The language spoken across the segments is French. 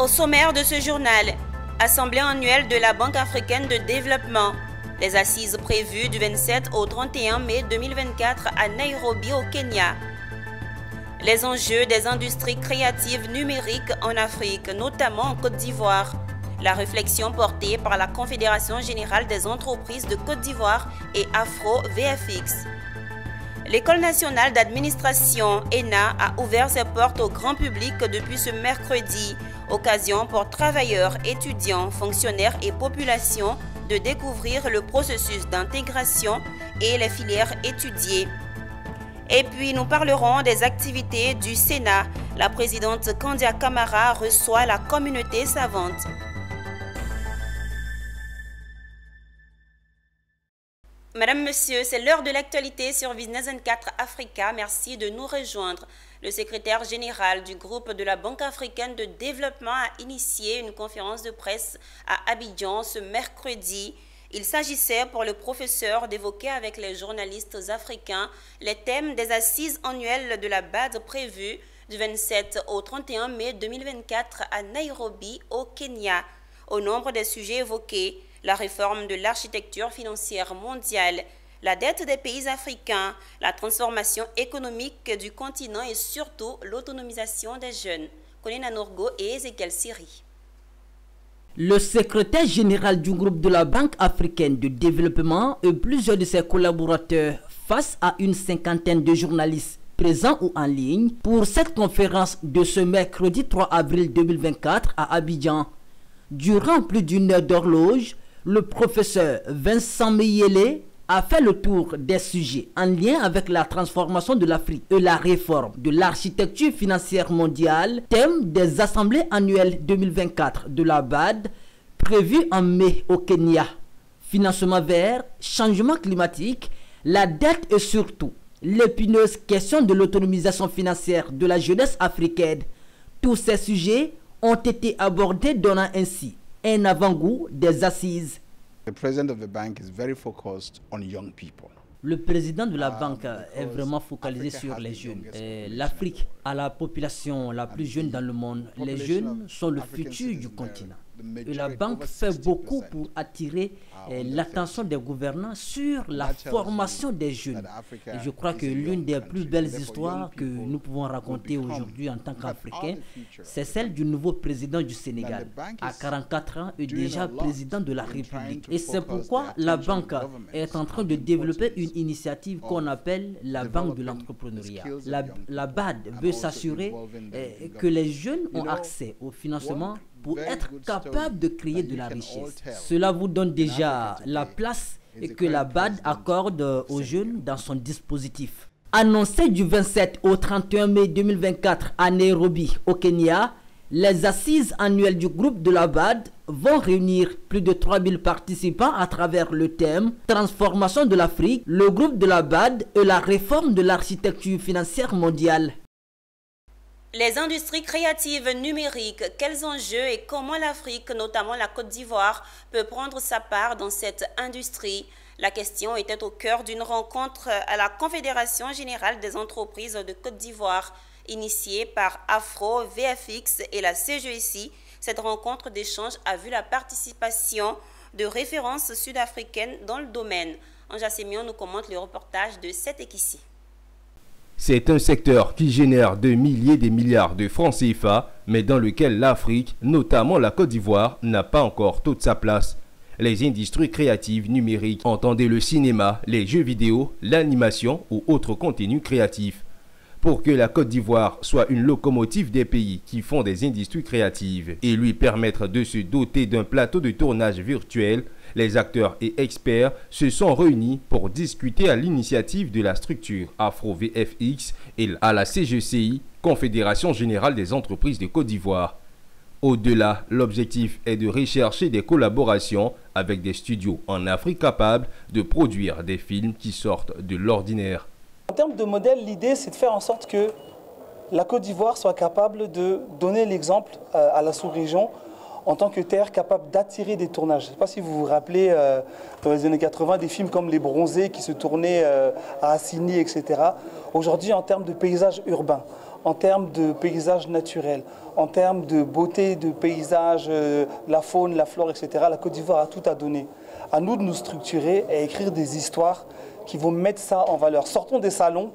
Au sommaire de ce journal, Assemblée annuelle de la Banque africaine de développement. Les assises prévues du 27 au 31 mai 2024 à Nairobi au Kenya. Les enjeux des industries créatives numériques en Afrique, notamment en Côte d'Ivoire. La réflexion portée par la Confédération générale des entreprises de Côte d'Ivoire et Afro-VFX. L'École nationale d'administration, ENA, a ouvert ses portes au grand public depuis ce mercredi. Occasion pour travailleurs, étudiants, fonctionnaires et populations de découvrir le processus d'intégration et les filières étudiées. Et puis nous parlerons des activités du Sénat. La présidente Kandia Camara reçoit la communauté savante. Madame, Monsieur, c'est l'heure de l'actualité sur Business 24 Africa. Merci de nous rejoindre. Le secrétaire général du groupe de la Banque africaine de développement a initié une conférence de presse à Abidjan ce mercredi. Il s'agissait pour le professeur d'évoquer avec les journalistes africains les thèmes des assises annuelles de la BAD prévues du 27 au 31 mai 2024 à Nairobi au Kenya. Au nombre des sujets évoqués, la réforme de l'architecture financière mondiale, la dette des pays africains, la transformation économique du continent et surtout l'autonomisation des jeunes. Konina Nourgo et Ezekiel Siri. Le secrétaire général du groupe de la Banque africaine de développement et plusieurs de ses collaborateurs face à une cinquantaine de journalistes présents ou en ligne pour cette conférence de ce mercredi 3 avril 2024 à Abidjan. Durant plus d'une heure d'horloge, le professeur Vincent Meyele a fait le tour des sujets en lien avec la transformation de l'Afrique et la réforme de l'architecture financière mondiale, thème des assemblées annuelles 2024 de la BAD, prévues en mai au Kenya. Financement vert, changement climatique, la dette et surtout l'épineuse question de l'autonomisation financière de la jeunesse africaine. Tous ces sujets ont été abordés, donnant ainsi un avant-goût des assises. The president of the bank is very focused on young people. Le président de la banque est vraiment focalisé sur les jeunes. L'Afrique a la population la plus jeune dans le monde. Les jeunes sont le futur du continent. Et la banque fait beaucoup pour attirer l'attention des gouvernants sur la formation des jeunes. Et je crois que l'une des plus belles histoires que nous pouvons raconter aujourd'hui en tant qu'Africains, c'est celle du nouveau président du Sénégal. À 44 ans et déjà président de la République. Et c'est pourquoi la banque est en train de développer une initiative qu'on appelle la Banque de l'entrepreneuriat. La BAD veut s'assurer que les jeunes ont accès au financement pour être capable de créer de la richesse. Cela vous donne déjà la place que la BAD accorde aux jeunes dans son dispositif. Annoncé du 27 au 31 mai 2024 à Nairobi, au Kenya, les assises annuelles du groupe de la BAD vont réunir plus de 3000 participants à travers le thème « Transformation de l'Afrique, le groupe de la BAD et la réforme de l'architecture financière mondiale ». Les industries créatives numériques, quels enjeux et comment l'Afrique, notamment la Côte d'Ivoire, peut prendre sa part dans cette industrie? La question était au cœur d'une rencontre à la Confédération générale des entreprises de Côte d'Ivoire, initiée par Afro-VFX et la CGECI. Cette rencontre d'échange a vu la participation de références sud-africaines dans le domaine. Anja Sémion nous commente le reportage de Setekissi. C'est un secteur qui génère des milliers de milliards de francs CFA, mais dans lequel l'Afrique, notamment la Côte d'Ivoire, n'a pas encore toute sa place. Les industries créatives numériques, entendez le cinéma, les jeux vidéo, l'animation ou autres contenus créatifs. Pour que la Côte d'Ivoire soit une locomotive des pays qui font des industries créatives et lui permettre de se doter d'un plateau de tournage virtuel, les acteurs et experts se sont réunis pour discuter à l'initiative de la structure Afro-VFX et à la CGECI, Confédération générale des entreprises de Côte d'Ivoire. Au-delà, l'objectif est de rechercher des collaborations avec des studios en Afrique capables de produire des films qui sortent de l'ordinaire. En termes de modèle, l'idée c'est de faire en sorte que la Côte d'Ivoire soit capable de donner l'exemple à la sous-région en tant que terre capable d'attirer des tournages. Je ne sais pas si vous vous rappelez, dans les années 80, des films comme Les Bronzés qui se tournaient à Assigny, etc. Aujourd'hui, en termes de paysage urbain, en termes de paysages naturels, en termes de beauté de paysages, la faune, la flore, etc. La Côte d'Ivoire a tout à donner. À nous de nous structurer et écrire des histoires qui vont mettre ça en valeur. Sortons des salons,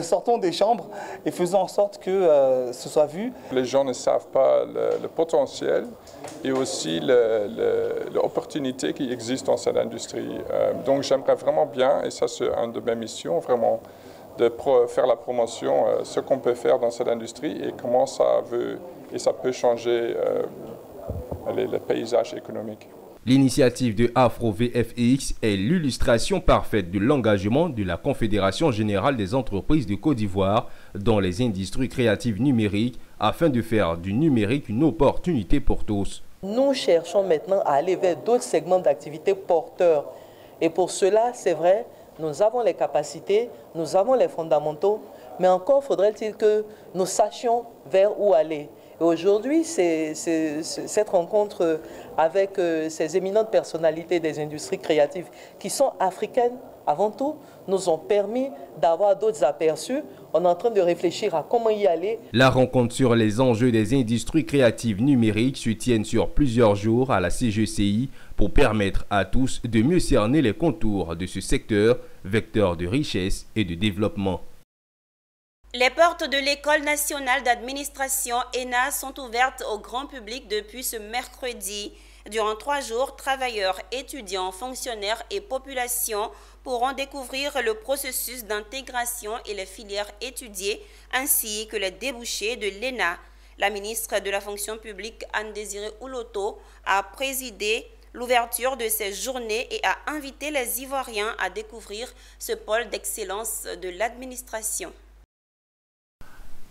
sortons des chambres et faisons en sorte que ce soit vu. Les gens ne savent pas le potentiel et aussi l'opportunité qui existe dans cette industrie. Donc j'aimerais vraiment bien, et ça c'est une de mes missions, vraiment, de faire la promotion, ce qu'on peut faire dans cette industrie et comment ça peut changer le paysage économique. L'initiative de Afro-VFEX est l'illustration parfaite de l'engagement de la Confédération générale des entreprises de Côte d'Ivoire dans les industries créatives numériques afin de faire du numérique une opportunité pour tous. Nous cherchons maintenant à aller vers d'autres segments d'activité porteurs. Et pour cela, c'est vrai, nous avons les capacités, nous avons les fondamentaux, mais encore faudrait-il que nous sachions vers où aller. Et aujourd'hui, cette rencontre avec ces éminentes personnalités des industries créatives qui sont africaines avant tout, nous ont permis d'avoir d'autres aperçus. On est en train de réfléchir à comment y aller. La rencontre sur les enjeux des industries créatives numériques se tient sur plusieurs jours à la CGCI pour permettre à tous de mieux cerner les contours de ce secteur, vecteur de richesse et de développement. Les portes de l'École nationale d'administration ENA sont ouvertes au grand public depuis ce mercredi. Durant 3 jours, travailleurs, étudiants, fonctionnaires et populations pourront découvrir le processus d'intégration et les filières étudiées, ainsi que les débouchés de l'ENA. La ministre de la fonction publique, Anne-Désirée Ouloto, a présidé l'ouverture de ces journées et a invité les Ivoiriens à découvrir ce pôle d'excellence de l'administration.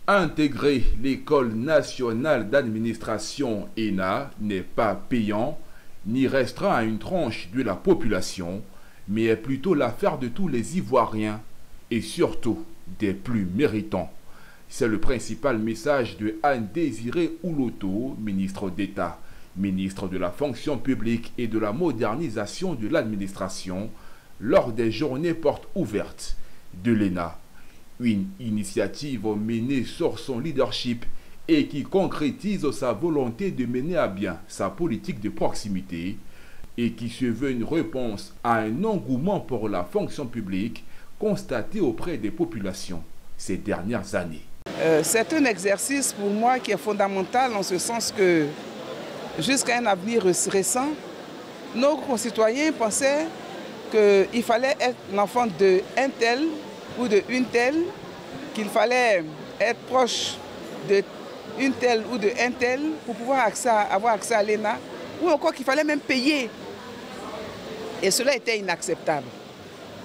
Intégrer l'École nationale d'administration ENA n'est pas payant ni restreint à une tranche de la population, mais est plutôt l'affaire de tous les Ivoiriens et surtout des plus méritants. C'est le principal message de Anne-Désirée Ouloto, ministre d'État, ministre de la fonction publique et de la modernisation de l'administration, lors des journées portes ouvertes de l'ENA. Une initiative menée sur son leadership et qui concrétise sa volonté de mener à bien sa politique de proximité et qui se veut une réponse à un engouement pour la fonction publique constaté auprès des populations ces dernières années. C'est un exercice pour moi qui est fondamental en ce sens que jusqu'à un avenir récent, nos concitoyens pensaient qu'il fallait être l'enfant d'un tel ou de une telle, qu'il fallait être proche de une telle ou de un tel pour pouvoir avoir accès à l'ENA, ou encore qu'il fallait même payer. Et cela était inacceptable.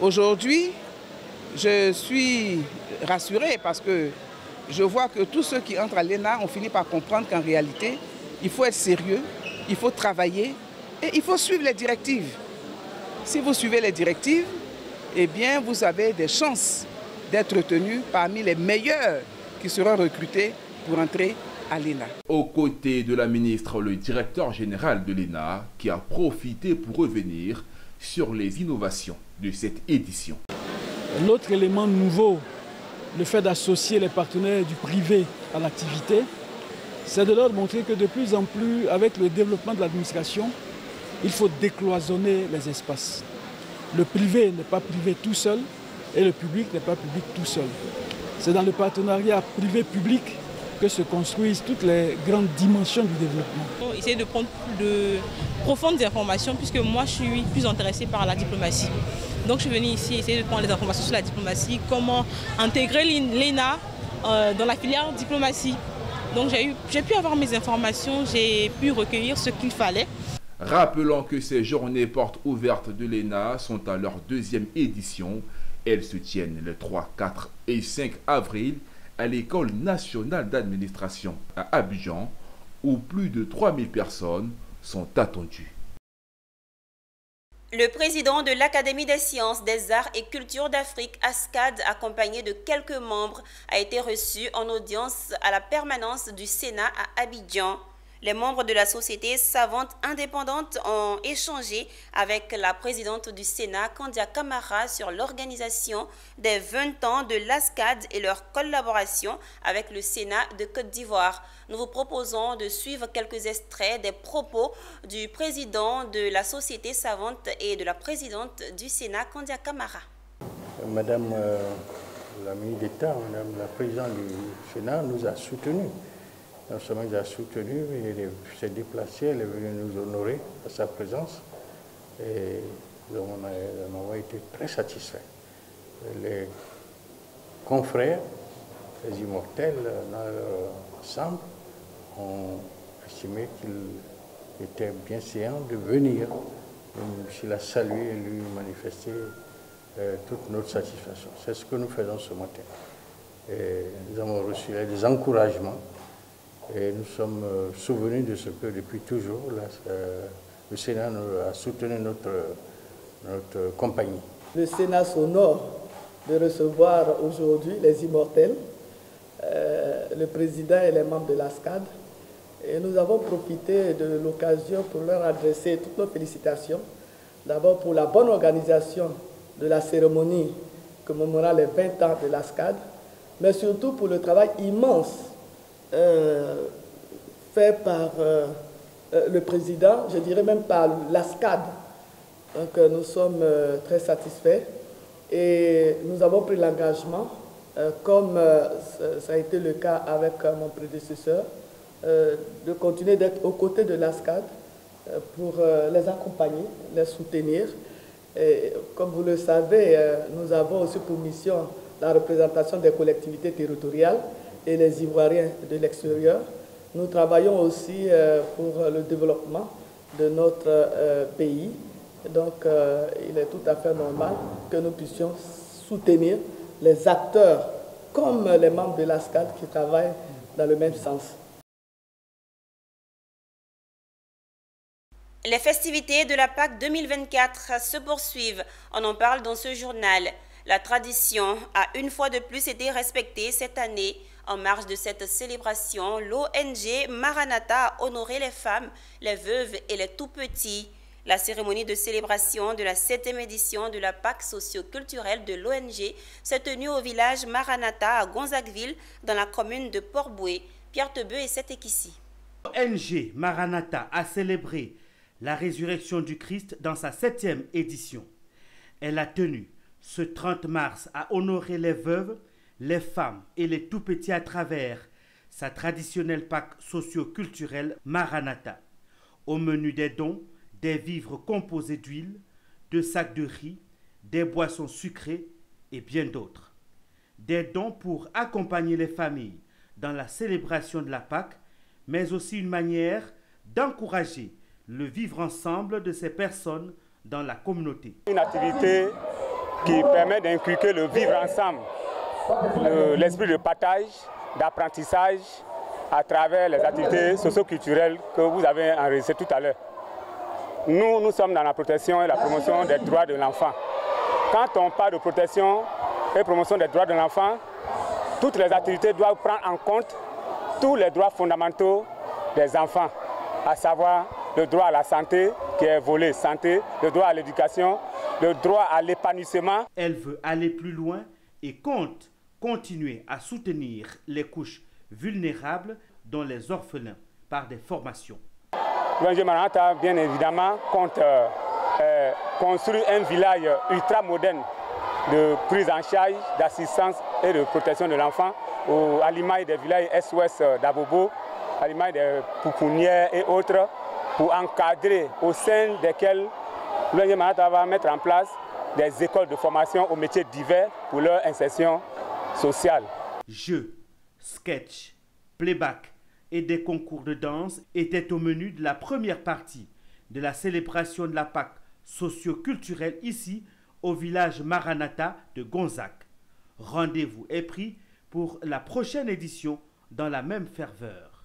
Aujourd'hui, je suis rassuré parce que je vois que tous ceux qui entrent à l'ENA ont fini par comprendre qu'en réalité, il faut être sérieux, il faut travailler et il faut suivre les directives. Si vous suivez les directives, eh bien, vous avez des chances d'être retenu parmi les meilleurs qui seront recrutés pour entrer à l'ENA. Aux côtés de la ministre, le directeur général de l'ENA qui a profité pour revenir sur les innovations de cette édition. L'autre élément nouveau, le fait d'associer les partenaires du privé à l'activité, c'est de leur montrer que de plus en plus, avec le développement de l'administration, il faut décloisonner les espaces. Le privé n'est pas privé tout seul et le public n'est pas public tout seul. C'est dans le partenariat privé-public que se construisent toutes les grandes dimensions du développement. Essayer de prendre de profondes informations puisque moi je suis plus intéressée par la diplomatie. Donc je suis venue ici essayer de prendre les informations sur la diplomatie, comment intégrer l'ENA dans la filière diplomatie. Donc j'ai pu avoir mes informations, j'ai pu recueillir ce qu'il fallait. Rappelons que ces journées portes ouvertes de l'ENA sont à leur 2e édition. Elles se tiennent les 3, 4 et 5 avril à l'École nationale d'administration à Abidjan, où plus de 3000 personnes sont attendues. Le président de l'Académie des sciences, des arts et cultures d'Afrique, ASCAD, accompagné de quelques membres, a été reçu en audience à la permanence du Sénat à Abidjan. Les membres de la société savante indépendante ont échangé avec la présidente du Sénat, Kandia Camara, sur l'organisation des 20 ans de l'ASCAD et leur collaboration avec le Sénat de Côte d'Ivoire. Nous vous proposons de suivre quelques extraits des propos du président de la société savante et de la présidente du Sénat, Kandia Camara. Madame la ministre d'État, Madame la présidente du Sénat nous a soutenus. Non seulement elle nous a soutenus, elle s'est déplacée, elle est venue nous honorer à sa présence. Et nous avons été très satisfaits. Les confrères, les immortels, dans leur ensemble, ont estimé qu'il était bien séant de venir. Je l'ai salué et lui manifester toute notre satisfaction. C'est ce que nous faisons ce matin. Et nous avons reçu des encouragements. Et nous sommes souvenus de ce que depuis toujours le Sénat a soutenu notre compagnie. Le Sénat s'honore de recevoir aujourd'hui les immortels, le président et les membres de l'ASCAD. Et nous avons profité de l'occasion pour leur adresser toutes nos félicitations. D'abord pour la bonne organisation de la cérémonie commémorant les 20 ans de l'ASCAD, mais surtout pour le travail immense fait par le président, je dirais même par l'ASCAD. Donc nous sommes très satisfaits et nous avons pris l'engagement, comme ça a été le cas avec mon prédécesseur, de continuer d'être aux côtés de l'ASCAD pour les accompagner, les soutenir. Et comme vous le savez, nous avons aussi pour mission la représentation des collectivités territoriales et les Ivoiriens de l'extérieur. Nous travaillons aussi pour le développement de notre pays. Donc, il est tout à fait normal que nous puissions soutenir les acteurs comme les membres de l'ASCAD qui travaillent dans le même sens. Les festivités de la Pâque 2024 se poursuivent. On en parle dans ce journal. La tradition a une fois de plus été respectée cette année. En marge de cette célébration, l'ONG Maranatha a honoré les femmes, les veuves et les tout-petits. La cérémonie de célébration de la 7e édition de la Pâque socio-culturelle de l'ONG s'est tenue au village Maranatha à Gonzagueville, dans la commune de Port-Boué. Pierre Tebeu et Setek ici. L'ONG Maranatha a célébré la résurrection du Christ dans sa 7e édition. Elle a tenu ce 30 mars à honorer les veuves, les femmes et les tout-petits à travers sa traditionnelle Pâque socio-culturelle Maranatha. Au menu des dons, des vivres composés d'huile, de sacs de riz, des boissons sucrées et bien d'autres. Des dons pour accompagner les familles dans la célébration de la Pâque, mais aussi une manière d'encourager le vivre ensemble de ces personnes dans la communauté. Une activité qui permet d'inculquer le vivre ensemble, l'esprit de partage, d'apprentissage à travers les activités socio-culturelles que vous avez enregistrées tout à l'heure. Nous sommes dans la protection et la promotion des droits de l'enfant. Quand on parle de protection et promotion des droits de l'enfant, toutes les activités doivent prendre en compte tous les droits fondamentaux des enfants, à savoir le droit à la santé, qui est volet santé, le droit à l'éducation, le droit à l'épanouissement. Elle veut aller plus loin et compte continuer à soutenir les couches vulnérables, dont les orphelins, par des formations. L'ONG Maranatha, bien évidemment, compte construire un village ultra moderne de prise en charge, d'assistance et de protection de l'enfant, à l'image des villages SOS d'Abobo, à l'image des pouponnières et autres, pour encadrer au sein desquels l'ONG Maranatha va mettre en place des écoles de formation aux métiers divers pour leur insertion sociale. Jeux, sketchs, playback et des concours de danse étaient au menu de la première partie de la célébration de la Pâque socio-culturelle ici au village Maranatha de Gonzague. Rendez-vous est pris pour la prochaine édition dans la même ferveur.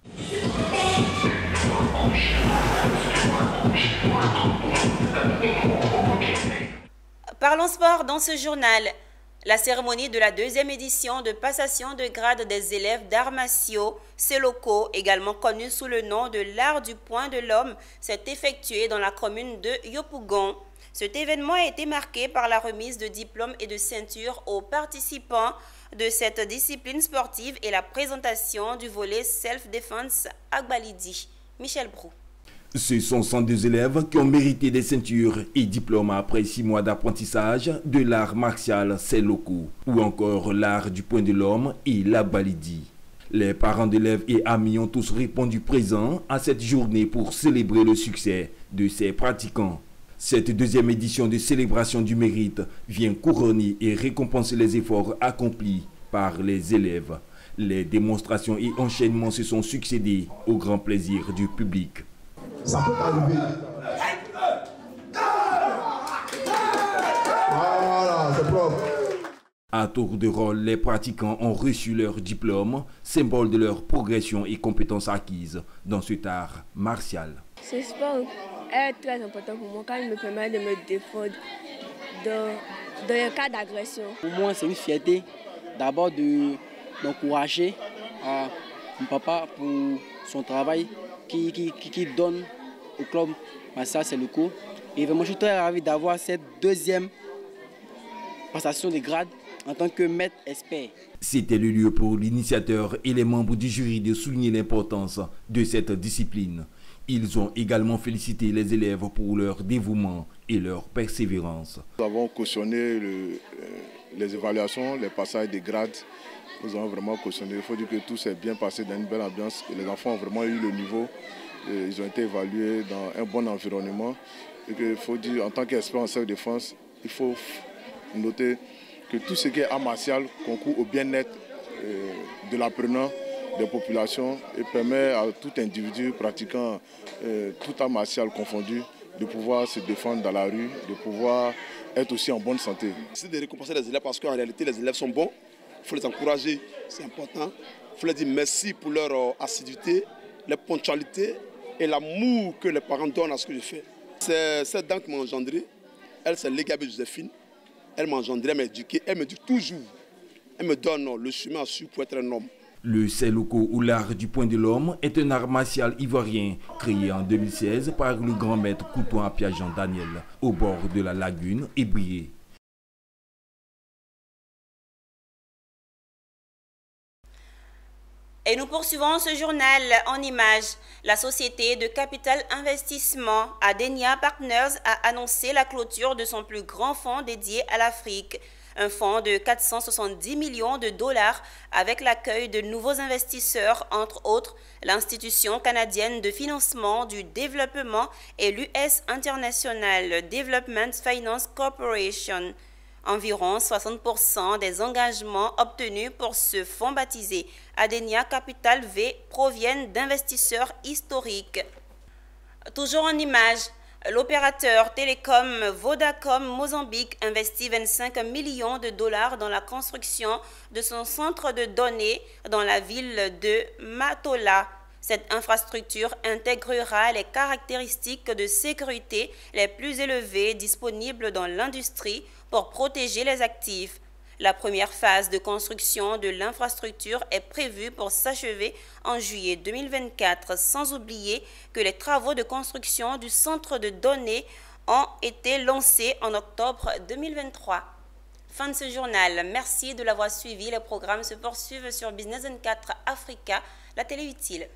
Parlons sport dans ce journal. La cérémonie de la deuxième édition de passation de grade des élèves d'arts martiaux, Seloko, également connu sous le nom de l'art du poing de l'homme, s'est effectuée dans la commune de Yopougon. Cet événement a été marqué par la remise de diplômes et de ceintures aux participants de cette discipline sportive et la présentation du volet Self-Defense Agbalidi. Michel Brou. Ce sont 102 élèves qui ont mérité des ceintures et diplômes après 6 mois d'apprentissage de l'art martial Seloko ou encore l'art du poing de l'homme et l'Agbalidi. Les parents d'élèves et amis ont tous répondu présents à cette journée pour célébrer le succès de ces pratiquants. Cette deuxième édition de célébration du mérite vient couronner et récompenser les efforts accomplis par les élèves. Les démonstrations et enchaînements se sont succédés au grand plaisir du public. Ça peut arriver. Voilà, c'est propre. À tour de rôle, les pratiquants ont reçu leur diplôme, symbole de leur progression et compétences acquises dans cet art martial. Ce sport est très important pour moi car il me permet de me défendre dans un cas d'agression. Pour moi, c'est une fierté d'abord d'encourager mon papa pour son travail qui donne au club martial Seloko. Et vraiment, je suis très ravi d'avoir cette deuxième passation de grade en tant que maître expert. C'était le lieu pour l'initiateur et les membres du jury de souligner l'importance de cette discipline. Ils ont également félicité les élèves pour leur dévouement et leur persévérance. Nous avons cautionné les évaluations, les passages des grades. Nous avons vraiment cautionné. Il faut dire que tout s'est bien passé dans une belle ambiance. Que les enfants ont vraiment eu le niveau. Ils ont été évalués dans un bon environnement. Et qu'il faut dire, en tant qu'expert en self-défense, il faut noter que tout ce qui est art martial concourt au bien-être de l'apprenant, des populations et permet à tout individu pratiquant tout art martial confondu de pouvoir se défendre dans la rue, de pouvoir être aussi en bonne santé. C'est de récompenser les élèves parce qu'en réalité les élèves sont bons, il faut les encourager, c'est important. Il faut leur dire merci pour leur assiduité, leur ponctualité et l'amour que les parents donnent à ce que je fais. C'est cette dame qui m'a engendré, elle c'est Légabe Joséphine, elle m'a engendré, elle m'a éduqué, elle me dit toujours, elle me donne le chemin à suivre pour être un homme. Le Seloko ou l'art du poing de l'homme est un art martial ivoirien créé en 2016 par le grand maître Koutouan Apiajan Daniel au bord de la lagune Ébrié. Et nous poursuivons ce journal en images. La société de capital investissement Adenia Partners a annoncé la clôture de son plus grand fonds dédié à l'Afrique. Un fonds de 470 millions de dollars avec l'accueil de nouveaux investisseurs, entre autres l'institution canadienne de financement du développement et l'US International Development Finance Corporation. Environ 60% des engagements obtenus pour ce fonds baptisé Adenia Capital V proviennent d'investisseurs historiques. Toujours en images, l'opérateur télécom Vodacom Mozambique investit 25 millions de dollars dans la construction de son centre de données dans la ville de Matola. Cette infrastructure intégrera les caractéristiques de sécurité les plus élevées disponibles dans l'industrie pour protéger les actifs. La première phase de construction de l'infrastructure est prévue pour s'achever en juillet 2024, sans oublier que les travaux de construction du centre de données ont été lancés en octobre 2023. Fin de ce journal. Merci de l'avoir suivi. Les programmes se poursuivent sur Business 24 Africa, la télé utile.